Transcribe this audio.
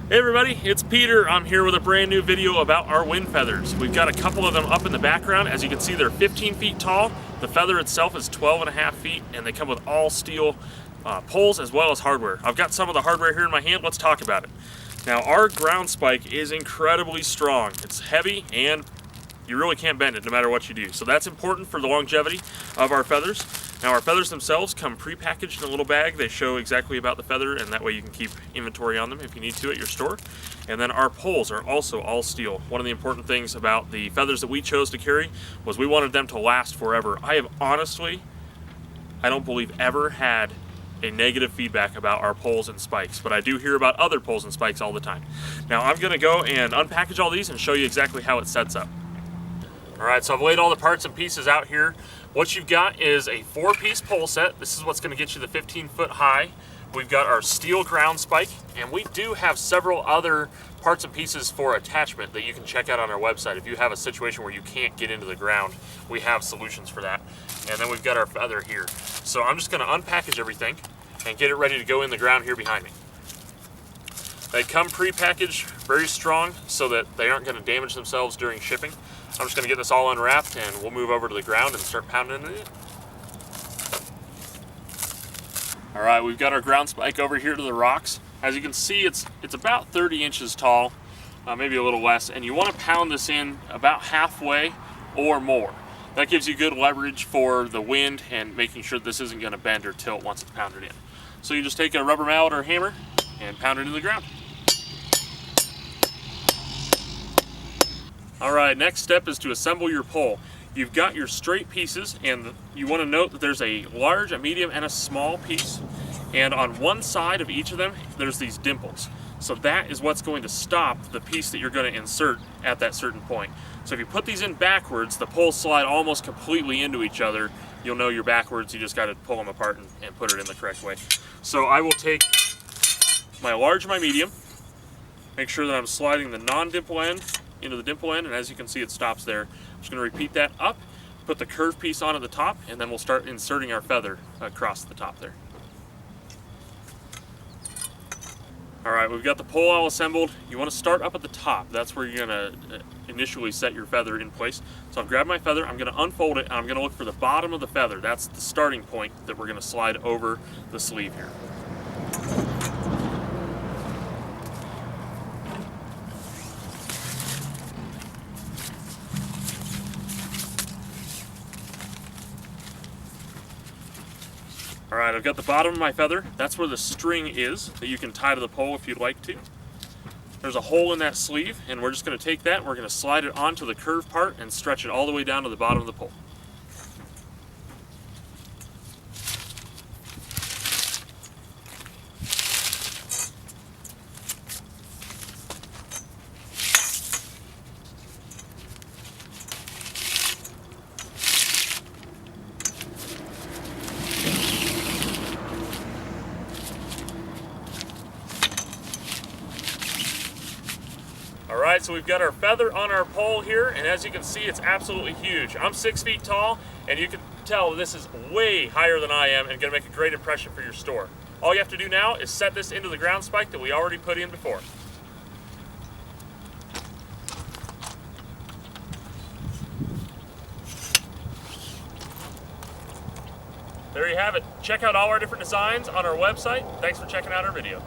Hey everybody, it's Peter. I'm here with a brand new video about our Windfeathers. We've got a couple of them up in the background. As you can see, they're 15 feet tall. The feather itself is 12.5 feet, and they come with all steel poles as well as hardware. I've got some of the hardware here in my hand. Let's talk about it. Now, our ground spike is incredibly strong. It's heavy, and you really can't bend it no matter what you do. So that's important for the longevity of our feathers. Now, our feathers themselves come pre-packaged in a little bag. They show exactly about the feather, and that way you can keep inventory on them if you need to at your store. And then our poles are also all steel. One of the important things about the feathers that we chose to carry was we wanted them to last forever. I have honestly, I don't believe ever had a negative feedback about our poles and spikes, but I do hear about other poles and spikes all the time. Now, I'm gonna go and unpackage all these and show you exactly how it sets up. All right, so I've laid all the parts and pieces out here. What you've got is a 4-piece pole set. This is what's going to get you the 15-foot high. We've got our steel ground spike, and we do have several other parts and pieces for attachment that you can check out on our website. If you have a situation where you can't get into the ground, we have solutions for that. And then we've got our feather here. So I'm just going to unpackage everything and get it ready to go in the ground here behind me. They come pre-packaged, very strong, so that they aren't going to damage themselves during shipping. I'm just going to get this all unwrapped, and we'll move over to the ground and start pounding it in. All right, we've got our ground spike over here to the rocks. As you can see, it's about 30 inches tall, maybe a little less, and you want to pound this in about halfway or more. That gives you good leverage for the wind and making sure this isn't going to bend or tilt once it's pounded in. So you just take a rubber mallet or hammer and pound it into the ground. All right, next step is to assemble your pole. You've got your straight pieces, and you want to note that there's a large, a medium, and a small piece. And on one side of each of them, there's these dimples. So that is what's going to stop the piece that you're going to insert at that certain point. So if you put these in backwards, the poles slide almost completely into each other. You'll know you're backwards. You just got to pull them apart and put it in the correct way. So I will take my large and my medium, make sure that I'm sliding the non-dimple end into the dimple end, and as you can see, it stops there. I'm just going to repeat that up, put the curved piece on at the top, and then we'll start inserting our feather across the top there. All right, we've got the pole all assembled. You want to start up at the top. That's where you're going to initially set your feather in place. So I've grabbed my feather, I'm going to unfold it, and I'm going to look for the bottom of the feather. That's the starting point that we're going to slide over the sleeve here. All right, I've got the bottom of my feather. That's where the string is that you can tie to the pole if you'd like to. There's a hole in that sleeve, and we're just going to take that and we're going to slide it onto the curved part and stretch it all the way down to the bottom of the pole. Alright, so we've got our feather on our pole here, and as you can see, it's absolutely huge. I'm 6 feet tall, and you can tell this is way higher than I am and going to make a great impression for your store. All you have to do now is set this into the ground spike that we already put in before. There you have it. Check out all our different designs on our website. Thanks for checking out our video.